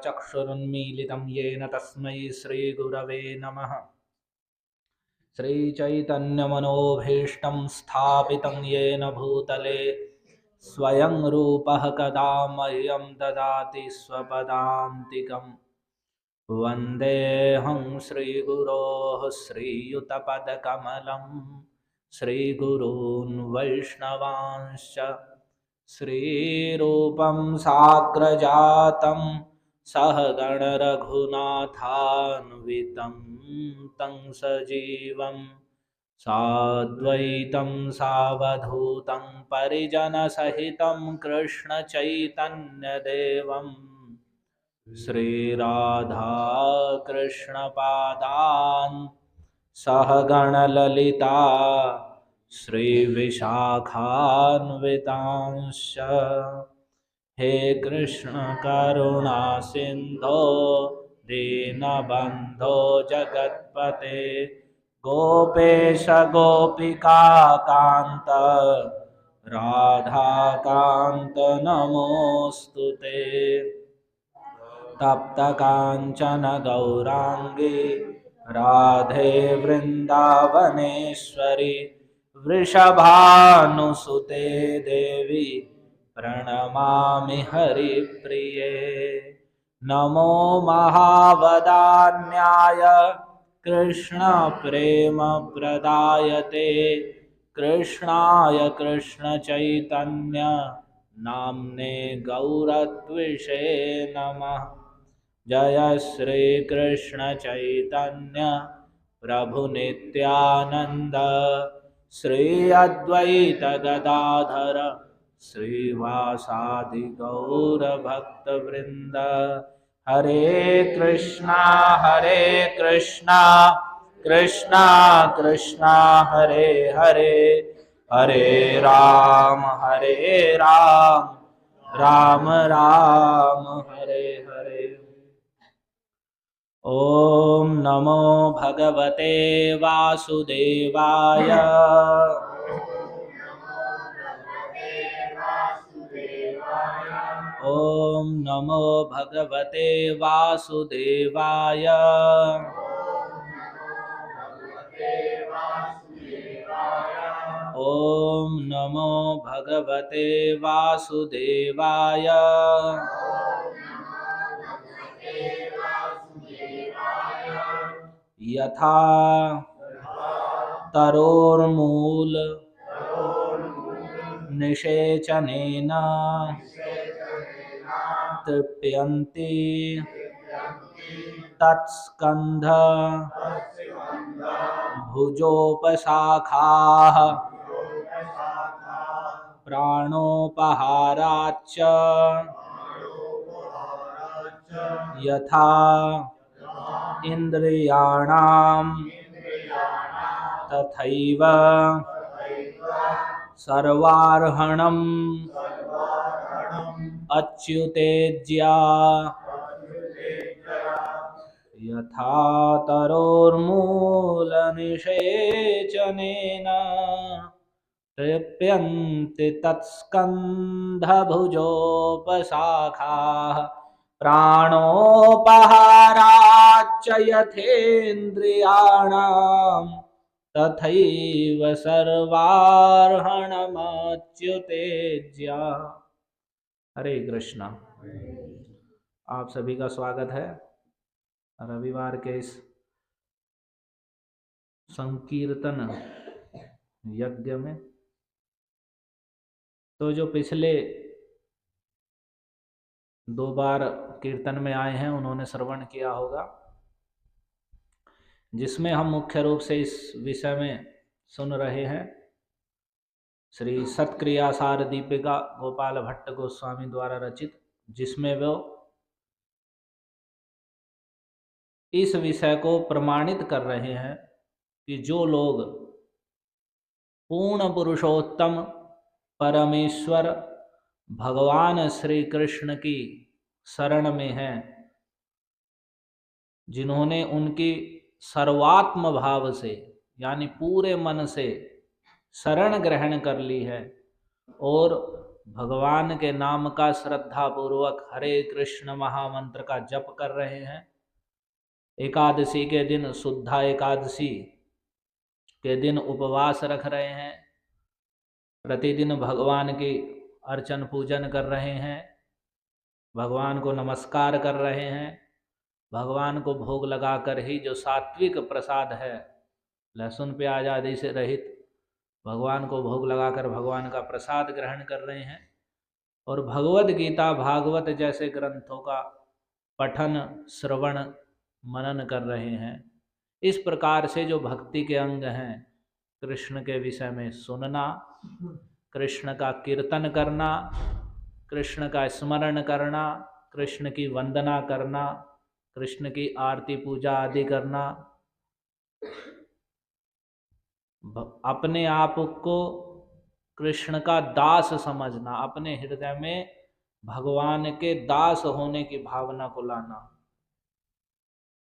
चक्षुरुन्मीलितं येन तस्मै श्रीगुरवे नमः। श्रीचैतन्यमनोभीष्टं स्थापितं येन भूतले स्वयं रूपः कदा मह्यं ददाति स्वपदान्तिकम्। वन्देऽहं श्रीगुरोः श्रीयुतपदकमलं श्रीगुरून् वैष्णवांश्च श्रीरूपं साग्रजातं सहगणरघुनाथान्वितं तं सजीवं साद्वैतं सावधूतं परिजनसहितं कृष्णचैतन्यदेवम् श्रीराधाकृष्णपादान् सहगणललिता श्रीविशाखान्वितांश्च। हे कृष्ण करुणा सिन्धो दीनबन्धो जगत्पते गोपेश गोपिकान्त राधाकान्त नमोऽस्तुते। तप्तकाञ्चन गौराङ्गी राधे वृन्दावनेश्वरी वृषभानुसुते देवी प्रणमामि हरिप्रिये। नमो महावदान्याय कृष्णप्रेमप्रदायते कृष्णाय कृष्णचैतन्य नाम्ने गौरत्विषे नमः। जय श्री कृष्ण चैतन्य प्रभु नित्यानंद श्री अद्वैत गदाधर श्रीवासादि गौर भक्त वृंद। हरे कृष्णा कृष्णा कृष्णा हरे हरे हरे राम राम राम हरे हरे। ओम नमो भगवते वासुदेवाय। ओम नमो भगवते वासुदेवाय। ओम नमो भगवते वासुदेवाय। यथा तरोर्मूल निषेचनेन तृप्यन्ति तत्स्कन्ध भुजोपशाखाः प्राणोपहाराच्च यथा इंद्रियाणां तथैव सर्वार्हणम् अच्युतेज्या। यथा तरोर्मूलनिषेचनेन तृप्यन्ति तत्स्कन्धभुजोपशाखाः प्राणोपहाराच्च यथेन्द्रियाणां तथैव सर्वार्हणमच्युतेज्या। हरे कृष्णा। आप सभी का स्वागत है रविवार के इस संकीर्तन यज्ञ में। तो जो पिछले 2 बार कीर्तन में आए हैं उन्होंने श्रवण किया होगा, जिसमें हम मुख्य रूप से इस विषय में सुन रहे हैं श्री सत्क्रियासार दीपिका गोपाल भट्ट गोस्वामी द्वारा रचित, जिसमें वो इस विषय को प्रमाणित कर रहे हैं कि जो लोग पूर्ण पुरुषोत्तम परमेश्वर भगवान श्री कृष्ण की शरण में हैं, जिन्होंने उनकी सर्वात्म भाव से यानी पूरे मन से शरण ग्रहण कर ली है और भगवान के नाम का श्रद्धा पूर्वक हरे कृष्ण महामंत्र का जप कर रहे हैं, एकादशी के दिन, शुद्धा एकादशी के दिन उपवास रख रहे हैं, प्रतिदिन भगवान की अर्चन पूजन कर रहे हैं, भगवान को नमस्कार कर रहे हैं, भगवान को भोग लगाकर ही जो सात्विक प्रसाद है, लहसुन प्याज आदि से रहित, भगवान को भोग लगाकर भगवान का प्रसाद ग्रहण कर रहे हैं, और भगवद गीता भागवत जैसे ग्रंथों का पठन श्रवण मनन कर रहे हैं। इस प्रकार से जो भक्ति के अंग हैं, कृष्ण के विषय में सुनना, कृष्ण का कीर्तन करना, कृष्ण का स्मरण करना, कृष्ण की वंदना करना, कृष्ण की आरती पूजा आदि करना, अपने आप को कृष्ण का दास समझना, अपने हृदय में भगवान के दास होने की भावना को लाना,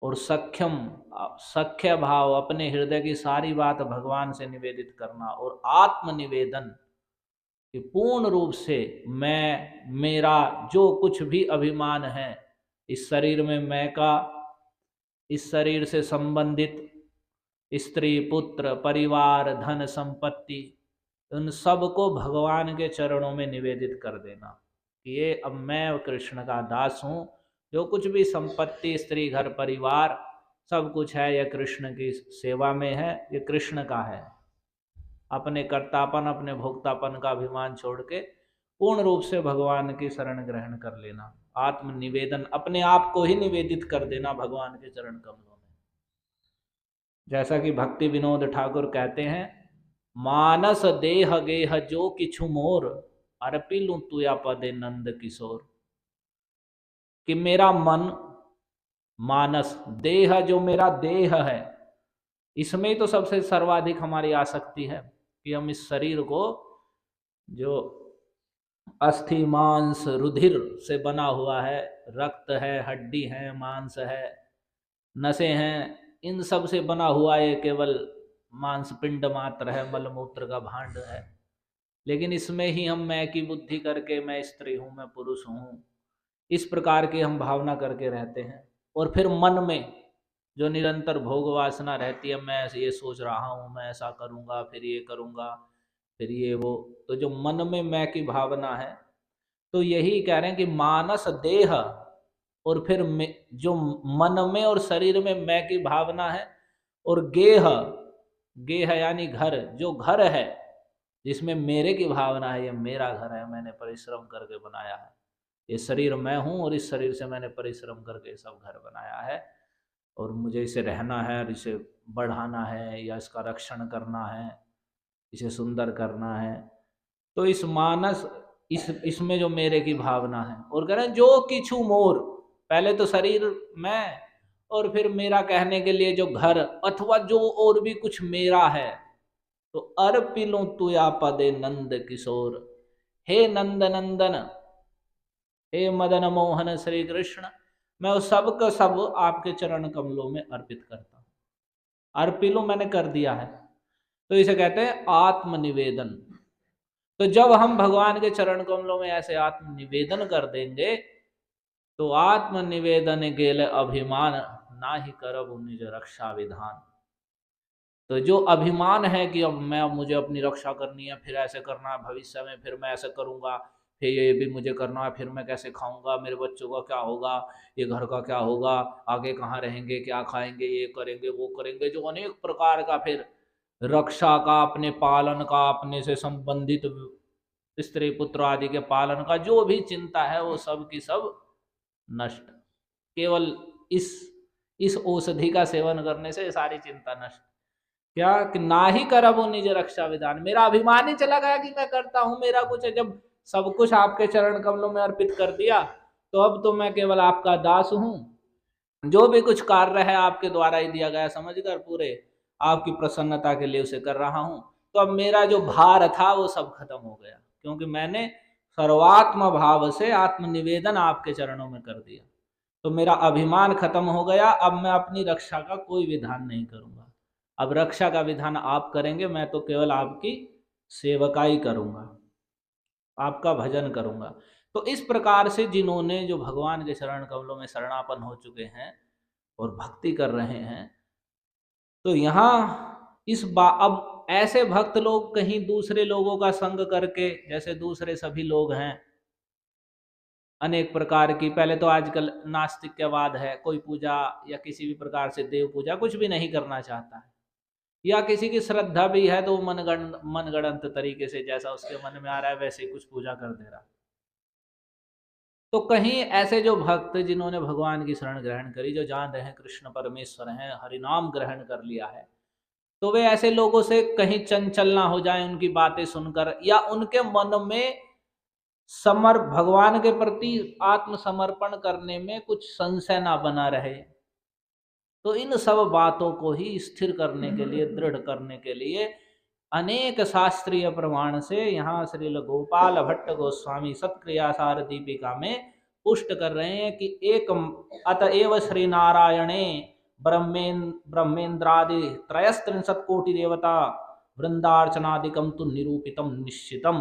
और सख्य भाव, अपने हृदय की सारी बात भगवान से निवेदित करना, और आत्मनिवेदन कि पूर्ण रूप से मैं, मेरा जो कुछ भी अभिमान है इस शरीर में, मैं का, इस शरीर से संबंधित स्त्री पुत्र परिवार धन संपत्ति, उन सब को भगवान के चरणों में निवेदित कर देना कि ये अब मैं कृष्ण का दास हूँ, जो कुछ भी संपत्ति स्त्री घर परिवार सब कुछ है, यह कृष्ण की सेवा में है, ये कृष्ण का है। अपने कर्तापन अपने भोक्तापन का अभिमान छोड़ के पूर्ण रूप से भगवान की शरण ग्रहण कर लेना, आत्मनिवेदन, अपने आप को ही निवेदित कर देना भगवान के चरण कमलों में। जैसा कि भक्ति विनोद ठाकुर कहते हैं, मानस देह गेह जो किछु मोर, अर्पिलूं तुया पदे नंद किशोर। कि मेरा मन, मानस, देह जो मेरा देह है, इसमें तो सबसे सर्वाधिक हमारी आसक्ति है कि हम इस शरीर को, जो अस्थि मांस रुधिर से बना हुआ है, रक्त है, हड्डी है, मांस है, नसें हैं, इन सब से बना हुआ ये केवल मांस पिंड मात्र है, मलमूत्र का भांड है, लेकिन इसमें ही हम मैं की बुद्धि करके मैं स्त्री हूँ, मैं पुरुष हूँ, इस प्रकार की हम भावना करके रहते हैं। और फिर मन में जो निरंतर भोग वासना रहती है, मैं ये सोच रहा हूँ, मैं ऐसा करूँगा, फिर ये करूँगा, फिर ये वो, तो जो मन में मैं की भावना है, तो यही कह रहे हैं कि मानस देह, और फिर जो मन में और शरीर में मैं की भावना है, और गेह, गेह यानी घर, जो घर है जिसमें मेरे की भावना है, ये मेरा घर है, मैंने परिश्रम करके बनाया है, ये शरीर मैं हूँ और इस शरीर से मैंने परिश्रम करके सब घर बनाया है, और मुझे इसे रहना है और इसे बढ़ाना है या इसका रक्षण करना है, इसे सुंदर करना है। तो इस मानस, इसमें जो मेरे की भावना है, और कह रहे हैं जो किछु मोर, पहले तो शरीर मैं, और फिर मेरा कहने के लिए जो घर अथवा जो और भी कुछ मेरा है, तो अर्पिलूं तुया पदे नंद किशोर। हे नंद नंदन, हे मदन मोहन श्री कृष्ण, मैं उस सब का सब आपके चरण कमलों में अर्पित करता हूँ। अर्पिलूं मैंने कर दिया है, तो इसे कहते हैं आत्मनिवेदन। तो जब हम भगवान के चरण कमलों में ऐसे आत्मनिवेदन कर देंगे, तो आत्मनिवेदन गेल अभिमान, ना ही करब निज रक्षा विधान। तो जो अभिमान है कि अब मुझे अपनी रक्षा करनी है, फिर ऐसे करना है भविष्य में, फिर मैं ऐसे करूँगा, फिर ये भी मुझे करना है, फिर मैं कैसे खाऊंगा, मेरे बच्चों का क्या होगा, ये घर का क्या होगा, आगे कहाँ रहेंगे, क्या खाएंगे, ये करेंगे वो करेंगे, जो अनेक प्रकार का फिर रक्षा का, अपने पालन का, अपने से संबंधित स्त्री पुत्र आदि के पालन का जो भी चिंता है, वो सब की सब नष्ट। केवल इस औषधि का सेवन करने से सारी चिंता नष्ट। क्या कि ना ही करबो निज रक्षा विधान, मेरा अभिमान ही चला गया कि मैं करता हूँ, मेरा कुछ है। जब सब कुछ आपके चरण कमलों में अर्पित कर दिया, तो अब तो मैं केवल आपका दास हूँ, जो भी कुछ कार्य है आपके द्वारा ही दिया गया समझकर पूरे आपकी प्रसन्नता के लिए उसे कर रहा हूँ। तो अब मेरा जो भार था वो सब खत्म हो गया, क्योंकि मैंने सर्वात्म भाव से आत्मनिवेदन आपके चरणों में कर दिया। तो मेरा अभिमान खत्म हो गया, अब मैं अपनी रक्षा का कोई विधान नहीं करूँगा। अब रक्षा का विधान आप करेंगे, मैं तो केवल आपकी सेवकाई करूँगा। आपका भजन करूंगा। तो इस प्रकार से जिन्होंने जो भगवान के चरण कमलों में शरणापन्न हो चुके हैं और भक्ति कर रहे हैं, तो यहाँ अब ऐसे भक्त लोग कहीं दूसरे लोगों का संग करके, जैसे दूसरे सभी लोग हैं अनेक प्रकार की, पहले तो आजकल नास्तिकवाद है, कोई पूजा या किसी भी प्रकार से देव पूजा कुछ भी नहीं करना चाहता है, या किसी की श्रद्धा भी है तो मनगढ़ंत तरीके से जैसा उसके मन में आ रहा है वैसे ही कुछ पूजा कर दे रहा। तो कहीं ऐसे जो भक्त जिन्होंने भगवान की शरण ग्रहण करी, जो जान रहे हैं कृष्ण परमेश्वर हैं, हरिनाम ग्रहण कर लिया है, तो वे ऐसे लोगों से कहीं चंचल ना हो जाएं उनकी बातें सुनकर, या उनके मन में भगवान के प्रति आत्मसमर्पण करने में कुछ संशय ना बना रहे। तो इन सब बातों को ही स्थिर करने के लिए, दृढ़ करने के लिए अनेक शास्त्रीय प्रमाण से यहाँ श्रील गोपाल भट्ट गोस्वामी सत्क्रियासार दीपिका में पुष्ट कर रहे हैं कि एक अतएव श्री नारायणे ब्रह्मेन्द्रादि त्रयस्त्रिंशत् कोटि देवता वृंदार्चनादिकम तु निरूपितम निश्चितम,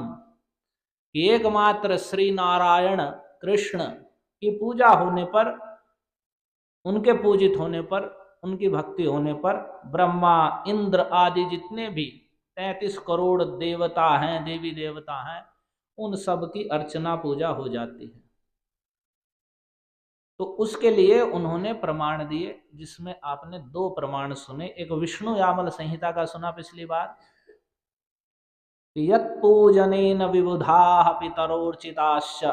कि एकमात्र श्री नारायण कृष्ण की पूजा होने पर, उनके पूजित होने पर, उनकी भक्ति होने पर ब्रह्मा इंद्र आदि जितने भी 33 करोड़ देवता हैं, देवी देवता हैं, उन सब की अर्चना पूजा हो जाती है। तो उसके लिए उन्होंने प्रमाण दिए, जिसमें आपने 2 प्रमाण सुने। एक विष्णु यामल संहिता का सुना पिछली बार, यत्पूजनेन विबुधाः पितरोर्चिताश्च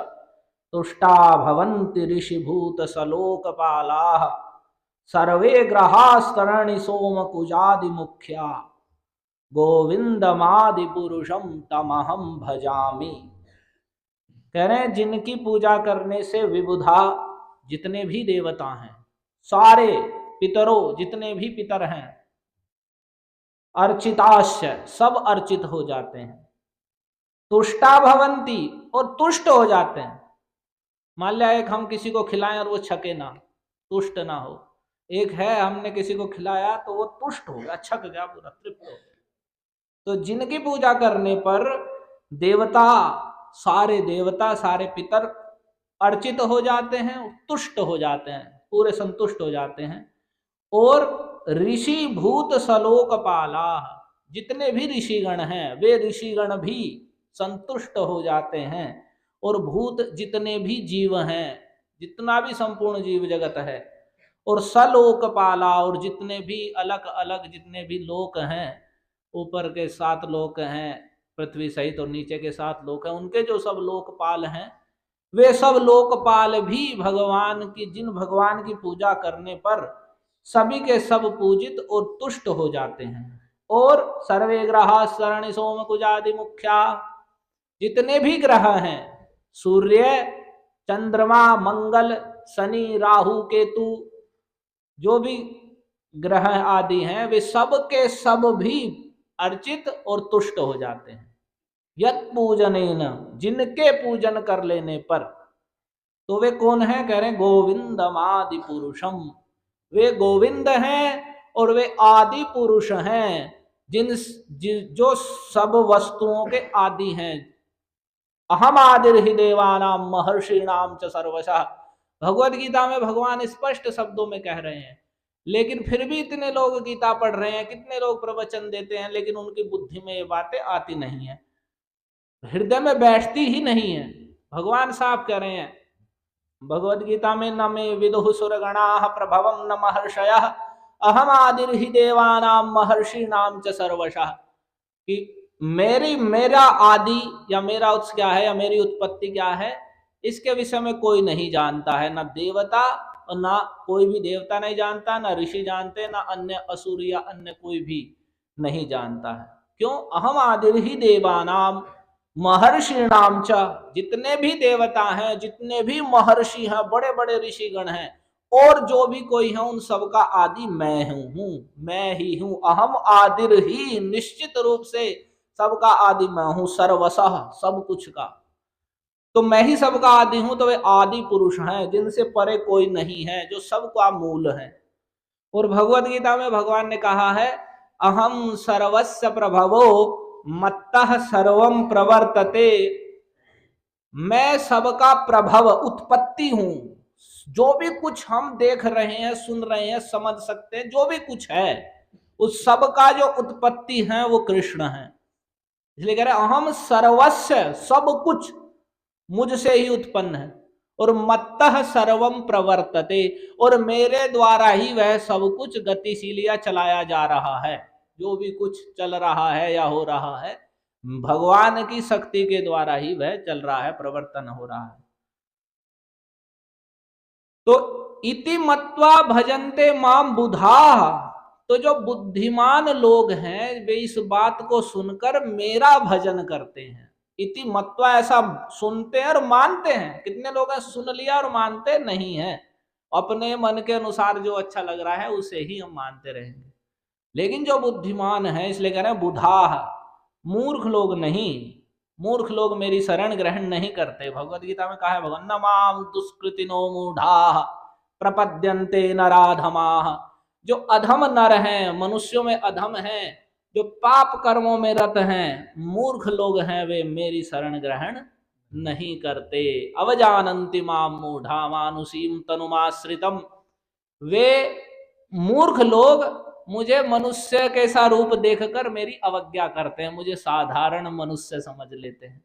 तुष्टा भवन्ति ऋषिभूत सलोकपालाः सर्वे ग्रहास्तरणि सोमकुजादि मुख्या गोविंदमादि पुरुषम तमहम भजामि। कह रहे हैं जिनकी पूजा करने से विबुधा जितने भी देवता हैं, सारे पितरों जितने भी पितर हैं, अर्चिताश्य सब अर्चित हो जाते हैं, तुष्टा भवंती और तुष्ट हो जाते हैं। मान लिया एक हम किसी को खिलाएं और वो छके ना, तुष्ट ना हो, एक है हमने किसी को खिलाया तो वो तुष्ट हो गया, छक गया, पूरा तृप्त हो गया। तो जिनकी पूजा करने पर देवता, सारे देवता, सारे पितर अर्चित हो जाते हैं, तुष्ट हो जाते हैं, पूरे संतुष्ट हो जाते हैं। और ऋषि भूत सलोकपाला, जितने भी ऋषिगण हैं वे ऋषिगण भी संतुष्ट हो जाते हैं। और भूत जितने भी जीव हैं, जितना भी संपूर्ण जीव जगत है, और सलोकपाला, और जितने भी अलग अलग जितने भी लोक हैं, ऊपर के 7 लोक हैं पृथ्वी सहित और नीचे के 7 लोक हैं, उनके जो सब लोकपाल हैं, वे सब लोकपाल भी भगवान की, जिन भगवान की पूजा करने पर सभी के सब पूजित और तुष्ट हो जाते हैं। और सर्वे ग्रहा शरणि सोम कुजादि मुख्या, जितने भी ग्रह हैं, सूर्य, चंद्रमा, मंगल, शनि, राहु, केतु, जो भी ग्रह आदि हैं, वे सब के सब भी अर्चित और तुष्ट हो जाते हैं। यत् पूजनेन, जिनके पूजन कर लेने पर। तो वे कौन है? कह रहे हैं गोविंदमादि पुरुषम, वे गोविंद हैं और वे आदि पुरुष हैं, जो सब वस्तुओं के आदि हैं। अहम आदिर्हि देवानाम महर्षिणाम च सर्वशः, भगवद गीता में भगवान स्पष्ट शब्दों में कह रहे हैं। लेकिन फिर भी इतने लोग गीता पढ़ रहे हैं, कितने लोग प्रवचन देते हैं, लेकिन उनकी बुद्धि में ये बातें आती नहीं है, हृदय में बैठती ही नहीं है। भगवान साफ कह रहे हैं भगवद गीता में, न मे विदुः सुरगणाः प्रभवं न महर्षयः अहम आदिर्हि देवानाम महर्षिणाम च सर्वशः, कि मेरा आदि या मेरा उत्स क्या है या मेरी उत्पत्ति क्या है, इसके विषय में कोई नहीं जानता है, ना देवता और ना कोई भी देवता नहीं जानता, ना ऋषि जानते, ना अन्य असुर या अन्य कोई भी नहीं जानता है। क्यों? अहम आदिर्हि देवानाम महर्षिणाम च, जितने भी देवता हैं, जितने भी महर्षि हैं, बड़े बड़े ऋषिगण हैं, और जो भी कोई है, उन सबका आदि मैं हूं, मैं ही हूं। अहम आदिर्हि, निश्चित रूप से सबका आदि मैं हूं, सर्वशः, सब कुछ का। तो मैं ही सबका आदि हूं, तो वे आदि पुरुष हैं, जिनसे परे कोई नहीं है, जो सबका मूल है। और भगवद गीता में भगवान ने कहा है, अहम सर्वस्य प्रभवो मत्तः सर्वं प्रवर्तते, मैं सबका प्रभव उत्पत्ति हूं। जो भी कुछ हम देख रहे हैं, सुन रहे हैं, समझ सकते हैं, जो भी कुछ है उस सब का जो उत्पत्ति है वो कृष्ण है। इसलिए कह रहे अहम सर्वस्व, सब कुछ मुझसे ही उत्पन्न है। और मत्तः सर्वम प्रवर्तते, और मेरे द्वारा ही वह सब कुछ गतिशील या चलाया जा रहा है। जो भी कुछ चल रहा है या हो रहा है भगवान की शक्ति के द्वारा ही वह चल रहा है, प्रवर्तन हो रहा है। तो इति मत्वा भजन्ते माम बुधा, तो जो बुद्धिमान लोग हैं वे इस बात को सुनकर मेरा भजन करते हैं। इति मत्वा, ऐसा सुनते हैं और मानते हैं। कितने लोग हैं सुन लिया और मानते नहीं है, अपने मन के अनुसार जो अच्छा लग रहा है उसे ही हम मानते रहेंगे। लेकिन जो बुद्धिमान है, इसलिए कह रहे हैं बुधा, मूर्ख लोग नहीं। मूर्ख लोग मेरी शरण ग्रहण नहीं करते। भगवत गीता में कहा है भगवान, न माम दुष्कृतिनो मूढ़ा प्रपद्यन्ते नराधमाः। जो अधम नर हैं, मनुष्यों में अधम हैं, जो पाप कर्मों में रत हैं, मूर्ख लोग हैं, वे मेरी शरण ग्रहण नहीं करते। अवजानन्ति माम मूढ़ा मानुषीम तनुमाश्रितम। वे मूर्ख लोग मुझे मनुष्य के सा रूप देखकर मेरी अवज्ञा करते हैं, मुझे साधारण मनुष्य समझ लेते हैं।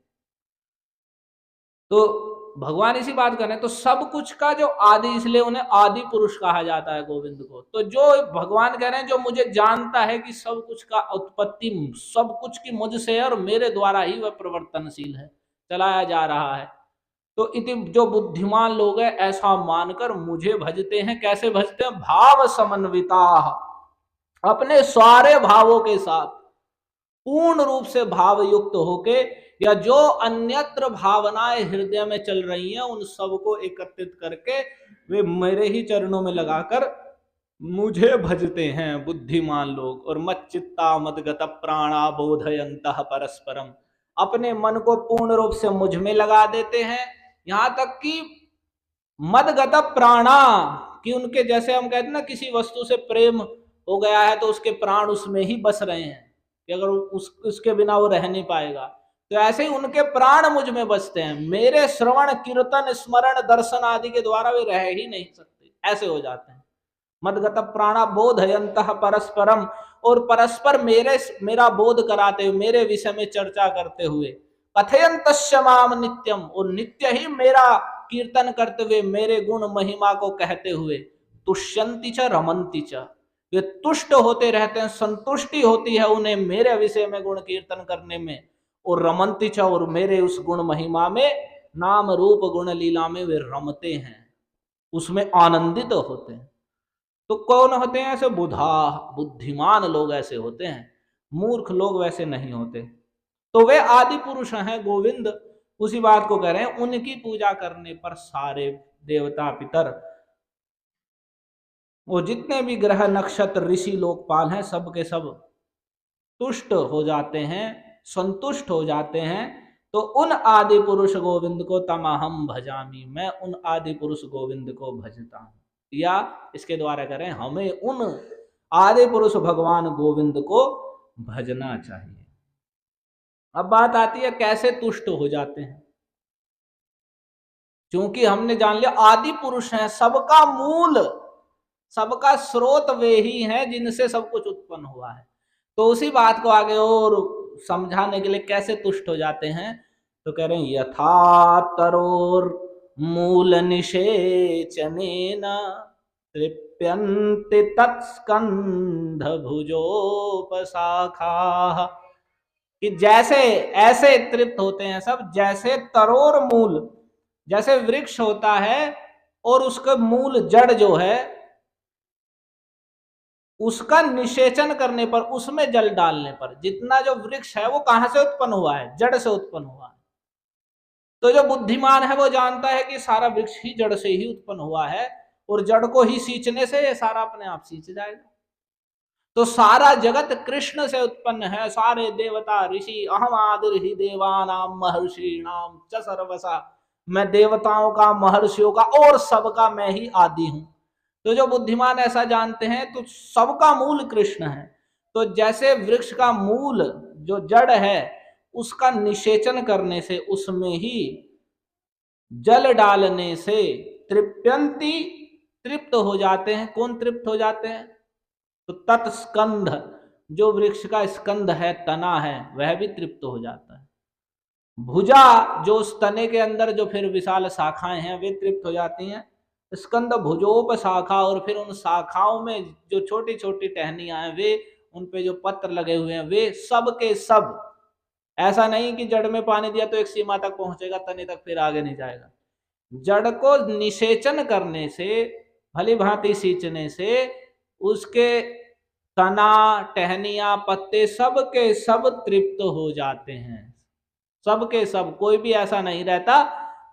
तो भगवान इसी बात कर रहे हैं। तो सब कुछ का जो आदि, इसलिए उन्हें आदि पुरुष कहा जाता है गोविंद को। तो जो भगवान कह रहे हैं जो मुझे जानता है कि सब कुछ का उत्पत्ति सब कुछ की मुझसे है और मेरे द्वारा ही वह प्रवर्तनशील है, चलाया जा रहा है। तो इति जो बुद्धिमान लोग हैं ऐसा मानकर मुझे भजते हैं। कैसे भजते हैं? भाव समन्विता, अपने सारे भावों के साथ पूर्ण रूप से भाव युक्त होके, या जो अन्यत्र भावनाएं हृदय में चल रही हैं उन सबको एकत्रित करके वे मेरे ही चरणों में लगाकर मुझे भजते हैं बुद्धिमान लोग। और मच्चित्ता मदगत प्राणा बोधयंतः परस्परम, अपने मन को पूर्ण रूप से मुझ में लगा देते हैं। यहां तक कि मदगत प्राणा, कि उनके, जैसे हम कहते हैं ना किसी वस्तु से प्रेम हो गया है तो उसके प्राण उसमें ही बस रहे हैं कि अगर उसके बिना वो रह नहीं पाएगा, तो ऐसे ही उनके प्राण मुझ में बसते हैं। मेरे श्रवण कीर्तन स्मरण दर्शन आदि के द्वारा वे रह ही नहीं सकते, ऐसे हो जाते हैं। मदगत प्राणा बोधयंतः परस्परम, और परस्पर मेरा बोध कराते हुए, मेरे विषय में चर्चा करते हुए, कथयन्तस्य माम नित्यम, और नित्य ही मेरा कीर्तन करते हुए, मेरे गुण महिमा को कहते हुए, तुष्यन्ति च रमन्ति च, वे तुष्ट होते रहते हैं, संतुष्टि होती है उन्हें मेरे विषय में गुण कीर्तन करने में। और रमन्ति च, और मेरे उस गुण महिमा में, नाम रूप गुण लीला में वे रमते हैं, उसमें आनंदित होते हैं। तो कौन होते हैं ऐसे? बुधा, बुद्धिमान लोग ऐसे होते हैं, मूर्ख लोग वैसे नहीं होते। तो वे आदि पुरुष हैं गोविंद, उसी बात को कह रहे हैं। उनकी पूजा करने पर सारे देवता पितर, वो जितने भी ग्रह नक्षत्र ऋषि लोकपाल हैं, सब के सब तुष्ट हो जाते हैं, संतुष्ट हो जाते हैं। तो उन आदि पुरुष गोविंद को तमहम भजामी, मैं उन आदि पुरुष गोविंद को भजता हूं। या इसके द्वारा करें, हमें उन आदि पुरुष भगवान गोविंद को भजना चाहिए। अब बात आती है कैसे तुष्ट हो जाते हैं। क्योंकि हमने जान लिया आदि पुरुष हैं, सबका मूल, सबका स्रोत वे ही हैं जिनसे सब कुछ उत्पन्न हुआ है। तो उसी बात को आगे और समझाने के लिए कैसे तुष्ट हो जाते हैं, तो कह रहे हैं यथा तरोर मूल निषेचनेन तृप्यन्ति तत्स्कंध भुजोपशाखा, कि जैसे ऐसे तृप्त होते हैं सब, जैसे तरोर मूल, जैसे वृक्ष होता है और उसका मूल जड़ जो है उसका निषेचन करने पर, उसमें जल डालने पर, जितना जो वृक्ष है वो कहां से उत्पन्न हुआ है? जड़ से उत्पन्न हुआ है। तो जो बुद्धिमान है वो जानता है कि सारा वृक्ष ही जड़ से ही उत्पन्न हुआ है, और जड़ को ही सींचने से ये सारा अपने आप सींच जाएगा। तो सारा जगत कृष्ण से उत्पन्न है, सारे देवता ऋषि, अहम आदिर्हि देवानाम महर्षिणाम च सर्वसा, मैं देवताओं का, महर्षियों का और सबका मैं ही आदि हूं। तो जो बुद्धिमान ऐसा जानते हैं, तो सबका मूल कृष्ण है। तो जैसे वृक्ष का मूल जो जड़ है उसका निषेचन करने से, उसमें ही जल डालने से तृप्यंती, तृप्त हो जाते हैं। कौन तृप्त हो जाते हैं? तो तत्स्कंध, जो वृक्ष का स्कंध है, तना है, वह भी तृप्त हो जाता है। भुजा, जो उस तने के अंदर जो फिर विशाल शाखाएं हैं, वे तृप्त हो जाती हैं। स्कंद भुजोप शाखा, और फिर उन शाखाओं में जो छोटी छोटी टहनियां हैं, वे उन पे जो पत्र लगे हुए हैं, वे सब के सब, ऐसा नहीं कि जड़ में पानी दिया तो एक सीमा तक पहुंचेगा, तने तक, फिर आगे नहीं जाएगा। जड़ को निषेचन करने से, भली भांति सींचने से, उसके तना, टहनियां, पत्ते सब के सब तृप्त हो जाते हैं। सब के सब, कोई भी ऐसा नहीं रहता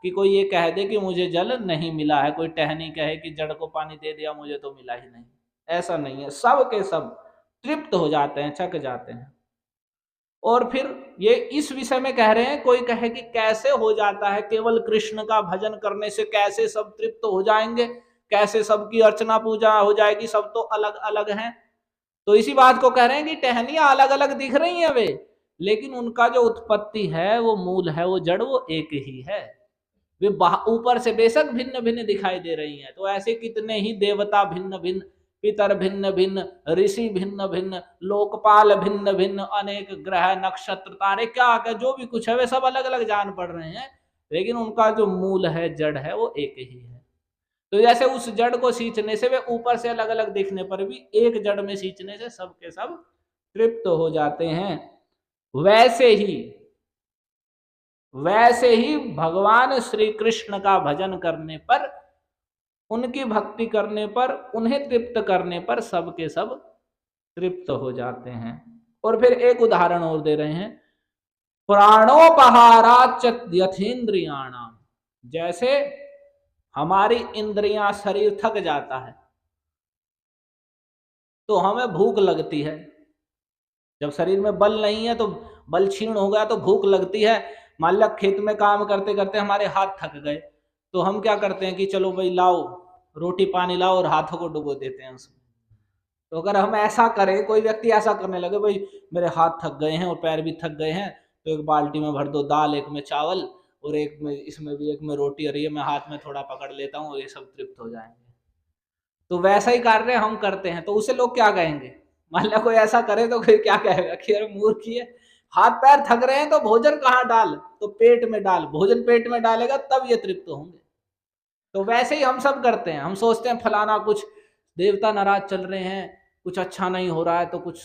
कि कोई ये कह दे कि मुझे जल नहीं मिला है, कोई टहनी कहे कि जड़ को पानी दे दिया मुझे तो मिला ही नहीं, ऐसा नहीं है। सब के सब तृप्त हो जाते हैं, छक जाते हैं। और फिर ये इस विषय में कह रहे हैं, कोई कहे कि कैसे हो जाता है, केवल कृष्ण का भजन करने से कैसे सब तृप्त हो जाएंगे, कैसे सबकी अर्चना पूजा हो जाएगी, सब तो अलग अलग हैं। तो इसी बात को कह रहे हैं कि टहनियां अलग अलग दिख रही हैं वे, लेकिन उनका जो उत्पत्ति है, वो मूल है, वो जड़, वो एक ही है। वे ऊपर से बेशक भिन्न भिन्न दिखाई दे रही हैं। तो ऐसे कितने ही देवता भिन्न भिन्न, पितर भिन्न भिन्न, ऋषि भिन्न भिन्न, लोकपाल भिन्न भिन्न, अनेक ग्रह, नक्षत्र, तारे, क्या क्या जो भी कुछ है, वे सब अलग अलग जान पड़ रहे हैं, लेकिन उनका जो मूल है, जड़ है, वो एक ही है। तो जैसे उस जड़ को सींचने से, वे ऊपर से अलग अलग दिखने पर भी एक जड़ में सींचने से सब के सब तृप्त हो जाते हैं। वैसे ही भगवान श्री कृष्ण का भजन करने पर, उनकी भक्ति करने पर, उन्हें तृप्त करने पर सब के सब तृप्त हो जाते हैं। और फिर एक उदाहरण और दे रहे हैं, प्राणोपहाराच यथेन्द्रियाणाम, जैसे हमारी इंद्रियां, शरीर थक जाता है तो हमें भूख लगती है। जब शरीर में बल नहीं है, तो बल क्षीण हो गया तो भूख लगती है। मान लो खेत में काम करते करते हमारे हाथ थक गए, तो हम क्या करते हैं कि चलो भाई लाओ रोटी पानी लाओ, और हाथों को डुबो देते हैं उसमें। तो अगर हम ऐसा करें, कोई व्यक्ति ऐसा करने लगे, भाई मेरे हाथ थक गए हैं और पैर भी थक गए हैं, तो एक बाल्टी में भर दो दाल, एक में चावल, और एक में इसमें भी एक में रोटी, और ये मैं हाथ में थोड़ा पकड़ लेता हूँ, और ये सब तृप्त हो जाएंगे। तो वैसा ही कार्य हम करते हैं, तो उसे लोग क्या कहेंगे? मान लो कोई ऐसा करे तो कोई क्या कहेगा कि अरे मूर्ख ही है, हाथ पैर थक रहे हैं तो भोजन कहाँ डाल, तो पेट में डाल, भोजन पेट में डालेगा तब ये तृप्त होंगे। तो वैसे ही हम सब करते हैं, हम सोचते हैं फलाना कुछ देवता नाराज चल रहे हैं, कुछ अच्छा नहीं हो रहा है, तो कुछ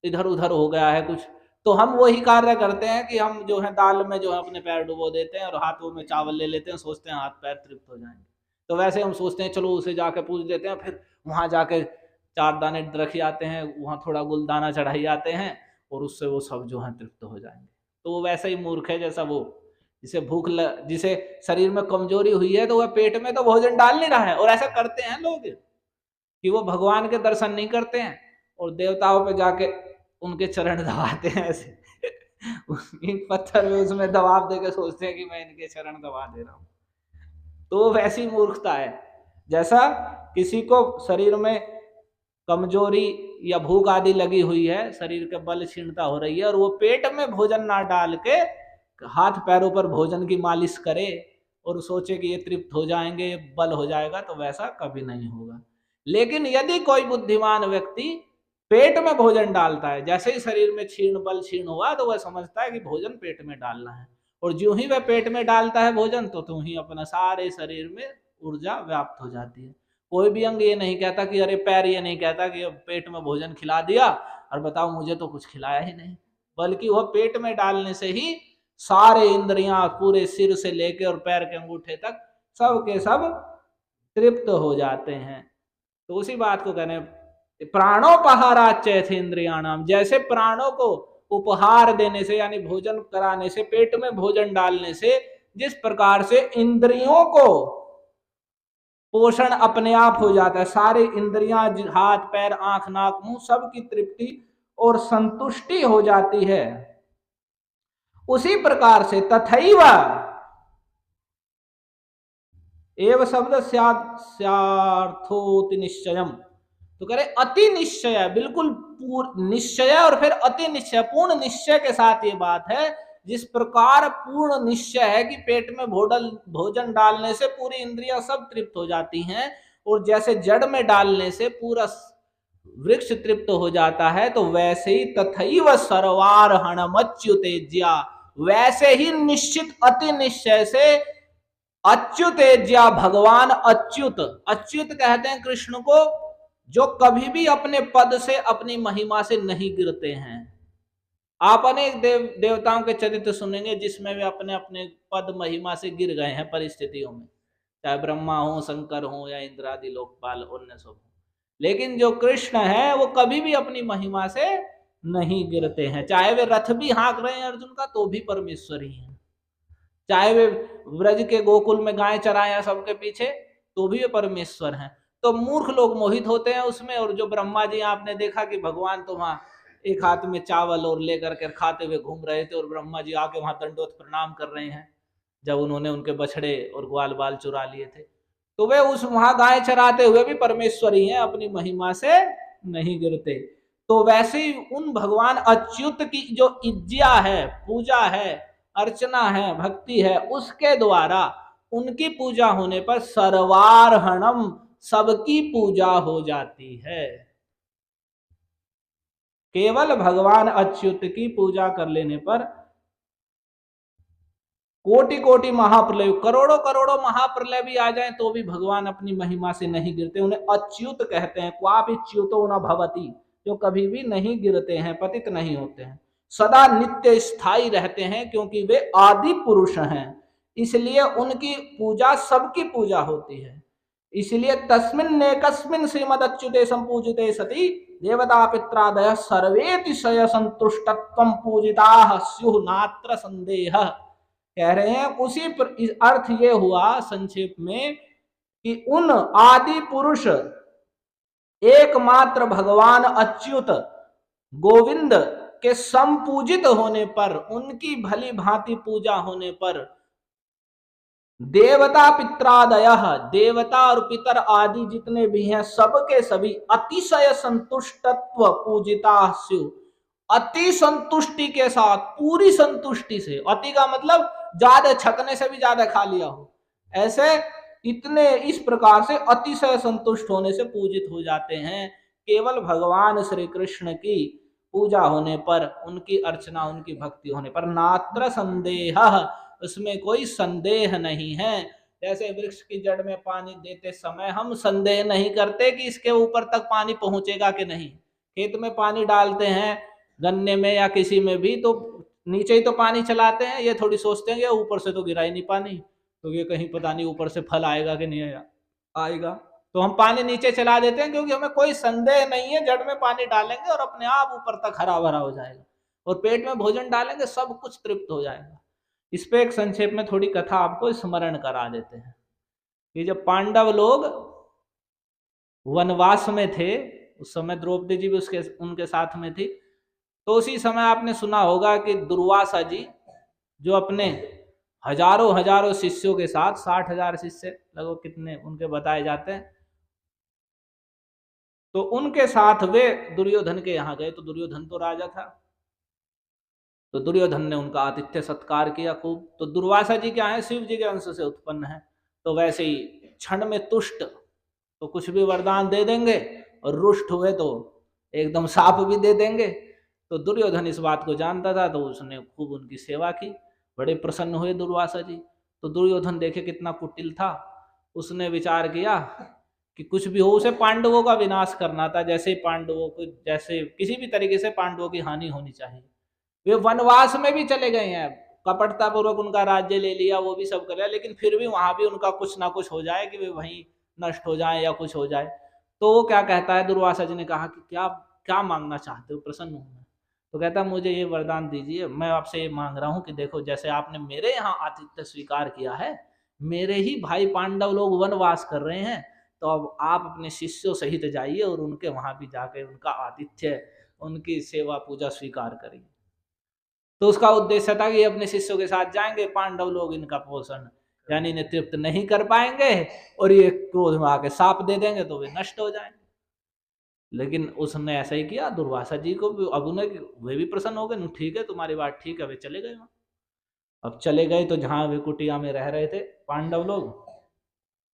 इधर उधर हो गया है कुछ, तो हम वही कार्य करते हैं कि हम जो है दाल में जो है अपने पैर डुबो देते हैं और हाथों में चावल ले लेते हैं, सोचते हैं हाथ पैर तृप्त हो जाएंगे। तो वैसे हम सोचते हैं चलो उसे जाके पूज देते हैं, फिर वहां जाके 4 दाने रखी आते हैं, वहां थोड़ा गुलदाना चढ़ाई आते हैं, और उससे वो सब जो है तृप्त हो जाएंगे। तो वो वैसा ही मूर्ख है जैसा वो, जिसे शरीर में कमजोरी हुई है, तो वह पेट में तो भोजन डाल नहीं रहा है। और ऐसा करते हैं लोग कि वो भगवान के दर्शन नहीं करते हैं और देवताओं पे जाके उनके चरण दबाते हैं ऐसे ईंट पत्थर में उसमें दबाव देकर सोचते हैं कि मैं इनके चरण दबा दे रहा हूं। तो वैसी मूर्खता है। जैसा किसी को शरीर में कमजोरी या भूख आदि लगी हुई है, शरीर के बल क्षीणता हो रही है, और वो पेट में भोजन ना डाल के हाथ पैरों पर भोजन की मालिश करे और सोचे कि ये तृप्त हो जाएंगे, ये बल हो जाएगा, तो वैसा कभी नहीं होगा। लेकिन यदि कोई बुद्धिमान व्यक्ति पेट में भोजन डालता है, जैसे ही शरीर में क्षीण बल क्षीण हुआ, तो वह समझता है कि भोजन पेट में डालना है, और जो ही वह पेट में डालता है भोजन, तो तुम ही अपना सारे शरीर में ऊर्जा व्याप्त हो जाती है। कोई भी अंग ये नहीं कहता कि अरे पैर ये नहीं कहता कि पेट में भोजन खिला दिया और बताओ मुझे तो कुछ खिलाया ही नहीं, बल्कि वह पेट में डालने से ही सारे इंद्रियां, पूरे सिर से लेकर और पैर के अंगूठे तक सब के सब तृप्त हो जाते हैं। तो उसी बात को कहने प्राणोपहाराच इंद्रियाणाम, जैसे प्राणों को उपहार देने से यानी भोजन कराने से, पेट में भोजन डालने से जिस प्रकार से इंद्रियों को पोषण अपने आप हो जाता है, सारी इंद्रियां, हाथ पैर आंख नाक मुंह सब की तृप्ति और संतुष्टि हो जाती है, उसी प्रकार से तथैव एव शब्द स्यार्थोति निश्चयम, तो कह रहे अति निश्चय, बिल्कुल निश्चय और फिर अति निश्चय, पूर्ण निश्चय के साथ ये बात है जिस प्रकार पूर्ण निश्चय है कि पेट में भोजन डालने से पूरी इंद्रियां सब तृप्त हो जाती हैं, और जैसे जड़ में डालने से पूरा वृक्ष तृप्त हो जाता है, तो वैसे ही तथैव सर्वार्हणमच्युतेज्या, वैसे ही निश्चित अति निश्चय से अच्युतेज्या, भगवान अच्युत, अच्युत कहते हैं कृष्ण को, जो कभी भी अपने पद से अपनी महिमा से नहीं गिरते हैं। आप अनेक देवताओं के चरित्र सुनेंगे जिसमें वे अपने अपने पद महिमा से गिर गए हैं परिस्थितियों में, चाहे ब्रह्मा हो, शंकर हो, या इंद्रादि लोकपाल, अन्य सब। लेकिन जो कृष्ण है वो कभी भी अपनी महिमा से नहीं गिरते हैं। चाहे वे रथ भी हाँक रहे हैं अर्जुन का, तो भी परमेश्वर ही है। चाहे वे ब्रज के गोकुल में गाय चराए सबके पीछे, तो भी वे परमेश्वर हैं। तो मूर्ख लोग मोहित होते हैं उसमें। और जो ब्रह्मा जी, आपने देखा कि भगवान तो वहां एक हाथ में चावल और लेकर के खाते हुए घूम रहे थे, और ब्रह्मा जी आके वहां दंडोत प्रणाम कर रहे हैं जब उन्होंने उनके बछड़े और ग्वाल बाल चुरा लिए थे। तो वे उस वहां गाय चराते हुए भी परमेश्वर ही हैं, अपनी महिमा से नहीं गिरते। तो वैसे ही उन भगवान अच्युत की जो इज्जा है, पूजा है, अर्चना है, भक्ति है, उसके द्वारा उनकी पूजा होने पर सर्वार्हणम, सबकी पूजा हो जाती है। केवल भगवान अच्युत की पूजा कर लेने पर कोटि कोटि महाप्रलय, करोड़ों करोड़ों महाप्रलय भी आ जाए तो भी भगवान अपनी महिमा से नहीं गिरते। उन्हें अच्युत कहते हैं। क्वापि च्युतो न भवति, जो कभी भी नहीं गिरते हैं, पतित नहीं होते हैं, सदा नित्य स्थायी रहते हैं, क्योंकि वे आदि पुरुष हैं। इसलिए उनकी पूजा सबकी पूजा होती है। इसलिए तस्मिन् नेकस्मिन् श्रीमदच्युते संपूजिते सति देवता पित्रादय सर्वेतिशय संतुष्टत्वं पूजिताः स्युः नात्र संदेह। कह रहे हैं उसी पर अर्थ ये हुआ संक्षेप में कि उन आदि पुरुष एकमात्र भगवान अच्युत गोविंद के संपूजित होने पर, उनकी भली भांति पूजा होने पर देवता पित्रादय, देवता और पितर आदि जितने भी हैं सबके सभी अतिशय संतुष्टत्व पूजिता स्यु, अति संतुष्टि के साथ, पूरी संतुष्टि से, अति का मतलब ज्यादा छकने से भी ज्यादा खा लिया हो, ऐसे इतने इस प्रकार से अतिशय संतुष्ट होने से पूजित हो जाते हैं। केवल भगवान श्री कृष्ण की पूजा होने पर, उनकी अर्चना, उनकी भक्ति होने पर नात्र संदेह, उसमें कोई संदेह नहीं है। जैसे वृक्ष की जड़ में पानी देते समय हम संदेह नहीं करते कि इसके ऊपर तक पानी पहुंचेगा कि नहीं। खेत में पानी डालते हैं, गन्ने में या किसी में भी, तो नीचे ही तो पानी चलाते हैं, ये थोड़ी सोचते हैं ऊपर से तो गिरा ही नहीं पानी, तो ये कहीं पता नहीं ऊपर से फल आएगा कि नहीं आएगा, तो हम पानी नीचे चला देते हैं, क्योंकि हमें कोई संदेह नहीं है जड़ में पानी डालेंगे और अपने आप ऊपर तक हरा भरा हो जाएगा, और पेट में भोजन डालेंगे सब कुछ तृप्त हो जाएगा। इस पे एक संक्षेप में थोड़ी कथा आपको स्मरण करा देते हैं कि जब पांडव लोग वनवास में थे, उस समय द्रौपदी जी भी उनके साथ में थी, तो उसी समय आपने सुना होगा कि दुर्वासा जी, जो अपने हजारों हजारों शिष्यों के साथ, 60,000 शिष्य लगभग कितने उनके बताए जाते हैं, तो उनके साथ वे दुर्योधन के यहाँ गए। तो दुर्योधन तो राजा था, तो दुर्योधन ने उनका आतिथ्य सत्कार किया खूब। तो दुर्वासा जी क्या है, शिव जी के अंश से उत्पन्न है, तो वैसे ही क्षण में तुष्ट, तो कुछ भी वरदान दे देंगे, और रुष्ट हुए तो एकदम साप भी दे देंगे। तो दुर्योधन इस बात को जानता था, तो उसने खूब उनकी सेवा की। बड़े प्रसन्न हुए दुर्वासा जी। तो दुर्योधन देखे कितना कुटिल था, उसने विचार किया कि कुछ भी हो उसे पांडवों का विनाश करना था, जैसे पांडवों को, जैसे किसी भी तरीके से पांडवों की हानि होनी चाहिए। वे वनवास में भी चले गए हैं, कपटता पूर्वक उनका राज्य ले लिया, वो भी सब कर लिया, लेकिन फिर भी वहां भी उनका कुछ ना कुछ हो जाए कि वे वहीं नष्ट हो जाए या कुछ हो जाए। तो वो क्या कहता है, दुर्वासा जी ने कहा कि क्या क्या मांगना चाहते हो, प्रसन्न हूं मैं। तो कहता है मुझे ये वरदान दीजिए, मैं आपसे ये मांग रहा हूँ कि देखो जैसे आपने मेरे यहाँ आतिथ्य स्वीकार किया है, मेरे ही भाई पांडव लोग वनवास कर रहे हैं, तो अब आप अपने शिष्यों सहित जाइए और उनके वहां भी जाकर उनका आतिथ्य, उनकी सेवा पूजा स्वीकार करिए। तो उसका उद्देश्य था कि अपने शिष्यों के साथ जाएंगे, पांडव लोग इनका पोषण यानी इन्हें तृप्त नहीं कर पाएंगे, और ये क्रोध में आके साप दे देंगे तो वे नष्ट हो जाएंगे। लेकिन उसने ऐसा ही किया, दुर्वासा जी को भी, अब उन्हें वे भी प्रसन्न हो गए, ठीक है तुम्हारी बात ठीक है, वे चले गए वहां। अब चले गए तो जहाँ वे कुटिया में रह रहे थे पांडव लोग,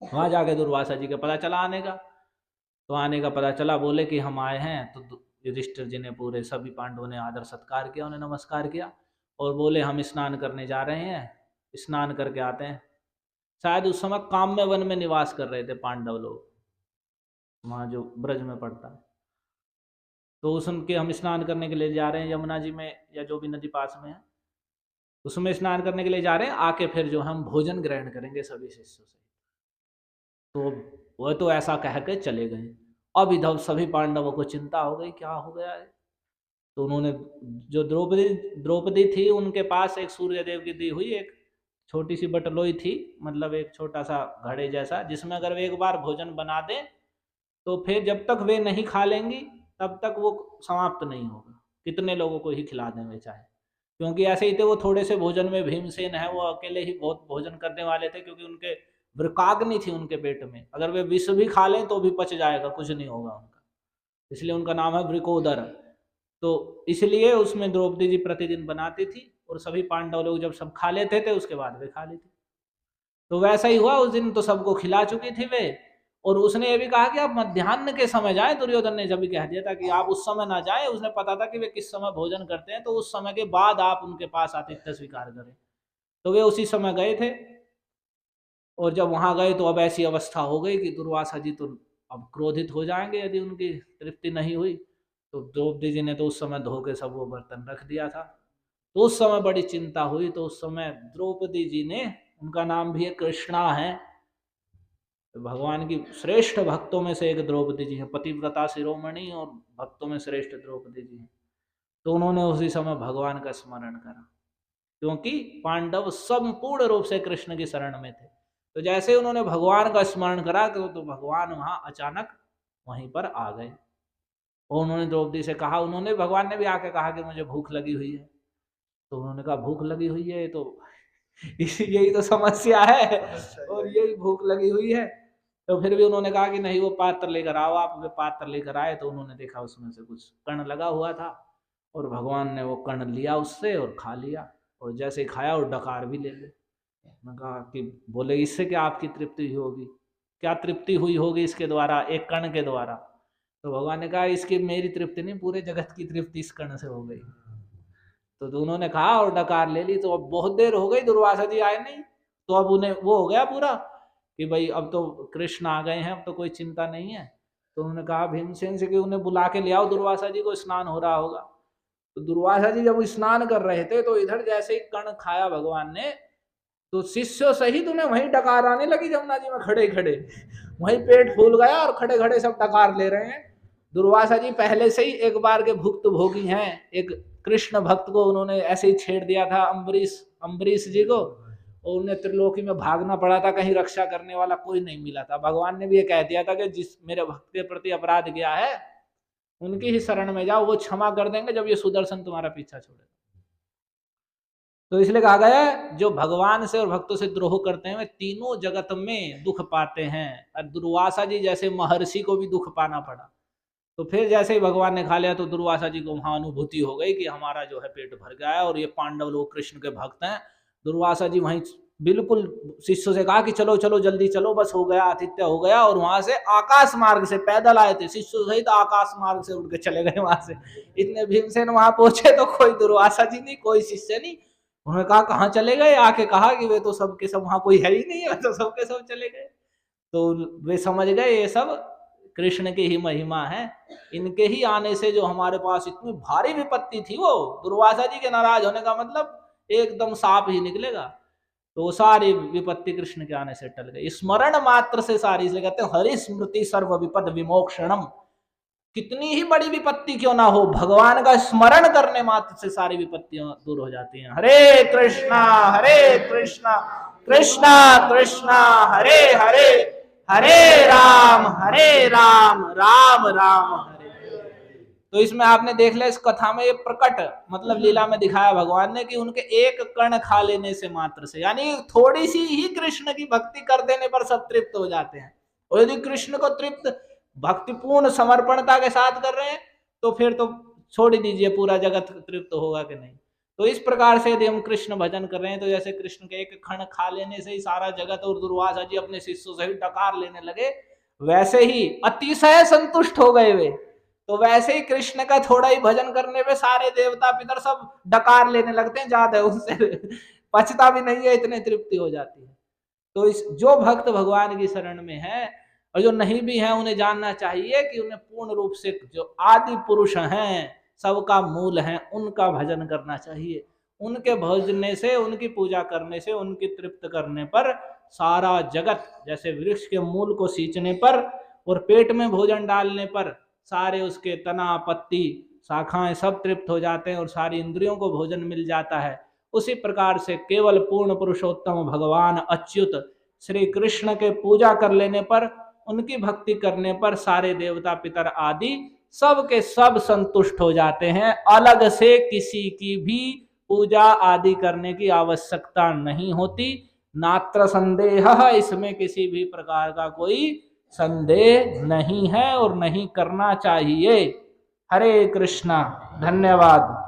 वहां जाके दुर्वासा जी का पता चला आने का। तो आने का पता चला, बोले कि हम आए हैं। तो युधिष्ठिर जी ने पूरे सभी पांडवों ने आदर सत्कार किया, उन्हें नमस्कार किया और बोले हम स्नान करने जा रहे हैं, स्नान करके आते हैं। शायद उस समय काम्य वन में निवास कर रहे थे पांडव लोग, वहाँ जो ब्रज में पड़ता है। तो उसके हम स्नान करने के लिए जा रहे हैं यमुना जी में, या जो भी नदी पास में है उसमें स्नान करने के लिए जा रहे हैं। आके फिर जो हम भोजन ग्रहण करेंगे सभी शिष्यों से। तो वह तो ऐसा कह के चले गए। अब इधर सभी पांडवों को चिंता हो गई, क्या हो गया है। तो उन्होंने, जो द्रौपदी थी उनके पास एक सूर्यदेव की दी हुई एक छोटी सी बटलोई थी, मतलब एक छोटा सा घड़े जैसा, जिसमें अगर वे एक बार भोजन बना दें तो फिर जब तक वे नहीं खा लेंगी तब तक वो समाप्त नहीं होगा, कितने लोगों को ही खिला दें वे चाहे। क्योंकि ऐसे ही थे वो, थोड़े से भोजन में भीमसेन है वो अकेले ही बहुत भोजन करने वाले थे, क्योंकि उनके वृकाग्नि थी उनके पेट में, अगर वे विष भी खा लें तो भी पच जाएगा, कुछ नहीं होगा उनका, इसलिए उनका नाम है वृकोदर। तो इसलिए उसमें द्रौपदी जी प्रतिदिन बनाती थी और सभी पांडव लोग जब सब खा लेते थे उसके बाद वे खा लेते। तो वैसा ही हुआ, उस दिन तो सबको खिला चुकी थी वे। और उसने ये भी कहा कि आप मध्याह्न के समय जाएं, दुर्योधन ने जब भी कह दिया था कि आप उस समय ना जाएं, उसने पता था कि वे किस समय भोजन करते हैं, तो उस समय के बाद आप उनके पास आतिथ्य स्वीकार करें। तो वे उसी समय गए थे। और जब वहां गए तो अब ऐसी अवस्था हो गई कि दुर्वासा जी तो अब क्रोधित हो जाएंगे यदि उनकी तृप्ति नहीं हुई। तो द्रौपदी जी ने तो उस समय धो के सब वो बर्तन रख दिया था। तो उस समय बड़ी चिंता हुई। तो उस समय द्रौपदी जी ने, उनका नाम भी है कृष्णा है, तो भगवान की श्रेष्ठ भक्तों में से एक द्रौपदी जी है, पतिव्रता शिरोमणि और भक्तों में श्रेष्ठ द्रौपदी जी हैं। तो उन्होंने उसी समय भगवान का स्मरण करा, क्योंकि पांडव संपूर्ण रूप से कृष्ण की शरण में थे। तो जैसे उन्होंने भगवान का स्मरण करा तो भगवान वहां अचानक वहीं पर आ गए। और उन्होंने द्रौपदी से कहा, उन्होंने, भगवान ने भी आके कहा कि मुझे भूख लगी हुई है। तो उन्होंने कहा भूख लगी हुई है, तो यही तो समस्या है, और यही भूख लगी हुई है। तो फिर भी उन्होंने कहा कि नहीं, वो पात्र लेकर आओ आप। वे पात्र लेकर आए तो उन्होंने देखा उसमें से कुछ कण लगा हुआ था, और भगवान ने वो कण लिया उससे और खा लिया, और जैसे खाया और डकार भी ले ले। मैं कहा कि बोले इससे क्या आपकी तृप्ति हुई होगी, क्या तृप्ति हुई होगी इसके द्वारा, एक कण के द्वारा। तो भगवान ने कहा इसकी मेरी तृप्ति नहीं, पूरे जगत की तृप्ति इस कण से हो गई। तो उन्होंने कहा और डकार ले ली। तो अब बहुत देर हो गई, दुर्वासा जी आए नहीं। तो अब उन्हें वो हो गया पूरा कि भाई अब तो कृष्ण आ गए हैं, अब तो कोई चिंता नहीं है। तो उन्होंने कहा भीमसेन से कि उन्हें बुला के ले आओ, दुर्वासा जी को स्नान हो रहा होगा। तो दुर्वासा जी जब स्नान कर रहे थे तो इधर जैसे ही कण खाया भगवान ने, तो शिष्यों सहित उन्हें वहीं डकार आने लगी जमुना जी में खड़े खड़े। वहीं पेट फूल गया और खड़े खड़े सब डकार ले रहे हैं। दुर्वासा जी पहले से ही एक बार के भुक्त भोगी हैं। एक कृष्ण भक्त को उन्होंने ऐसे ही छेड़ दिया था, अम्बरीश जी को, और उन्हें त्रिलोकी में भागना पड़ा था, कहीं रक्षा करने वाला कोई नहीं मिला था। भगवान ने भी ये कह दिया था कि जिस मेरे भक्त के प्रति अपराध किया है उनकी ही शरण में जाओ, वो क्षमा कर देंगे जब ये सुदर्शन तुम्हारा पीछा छोड़े। तो इसलिए कहा गया है जो भगवान से और भक्तों से द्रोह करते हैं वे तीनों जगत में दुख पाते हैं। और दुर्वासा जी जैसे महर्षि को भी दुख पाना पड़ा। तो फिर जैसे ही भगवान ने खा लिया तो दुर्वासा जी को वहां अनुभूति हो गई कि हमारा जो है पेट भर गया है, और ये पांडव लोग कृष्ण के भक्त हैं। दुर्वासा जी वहीं बिल्कुल शिष्यों से कहा कि चलो चलो जल्दी चलो, बस हो गया, आतिथ्य हो गया। और वहां से आकाश मार्ग से पैदल आए थे शिष्यों सहित, आकाश मार्ग से उड़ के चले गए वहां से। इतने भीमसेन वहां पहुंचे तो कोई दुर्वासा जी नहीं, कोई शिष्य नहीं। उन्होंने कहा कहाँ चले गए, आके कहा कि वे तो सबके सब वहां कोई है ही नहीं है, तो सबके सब चले गए। तो वे समझ गए ये सब कृष्ण की ही महिमा है। इनके ही आने से जो हमारे पास इतनी भारी विपत्ति थी, वो दुर्वासा जी के नाराज होने का मतलब एकदम साफ ही निकलेगा। तो सारी विपत्ति कृष्ण के आने से टल गई, स्मरण मात्र से सारी। इसलिए कहते हैं हरि स्मृति सर्व विपद विमोक्षणम। कितनी ही बड़ी विपत्ति क्यों ना हो, भगवान का स्मरण करने मात्र से सारी विपत्तियां दूर हो जाती हैं। हरे कृष्णा कृष्णा कृष्णा हरे हरे, हरे राम राम राम हरे। तो इसमें आपने देख लिया, इस कथा में ये प्रकट मतलब लीला में दिखाया भगवान ने कि उनके एक कण खा लेने से मात्र से, यानी थोड़ी सी ही कृष्ण की भक्ति कर देने पर सब तृप्त हो जाते हैं। और यदि कृष्ण को तृप्त भक्तिपूर्ण समर्पणता के साथ कर रहे हैं तो फिर तो छोड़ ही दीजिए, पूरा जगत तृप्त होगा कि नहीं। तो इस प्रकार से यदि हम कृष्ण भजन कर रहे हैं, तो जैसे कृष्ण के एक खण खा लेने से ही सारा जगत और दुर्वासा जी अपने शिष्यों से ही डकार लेने लगे, वैसे ही अतिशय संतुष्ट हो गए वे। तो वैसे ही कृष्ण का थोड़ा ही भजन करने पे सारे देवता पितर सब डकार लेने लगते हैं, ज्यादा उनसे पचता भी नहीं है, इतने तृप्ति हो जाती है। तो इस जो भक्त भगवान की शरण में है और जो नहीं भी है, उन्हें जानना चाहिए कि उन्हें पूर्ण रूप से जो आदि पुरुष हैं, सबका मूल है, उनका भजन करना चाहिए। उनके भजने से, उनकी पूजा करने से, उनकी तृप्त करने पर सारा जगत, जैसे वृक्ष के मूल को सींचने पर और पेट में भोजन डालने पर सारे उसके तना पत्ती शाखाएं सब तृप्त हो जाते हैं और सारी इंद्रियों को भोजन मिल जाता है, उसी प्रकार से केवल पूर्ण पुरुषोत्तम भगवान अच्युत श्री कृष्ण के पूजा कर लेने पर, उनकी भक्ति करने पर सारे देवता पितर आदि सब के सब संतुष्ट हो जाते हैं। अलग से किसी की भी पूजा आदि करने की आवश्यकता नहीं होती। नात्र संदेह, इसमें किसी भी प्रकार का कोई संदेह नहीं है और नहीं करना चाहिए। हरे कृष्णा। धन्यवाद।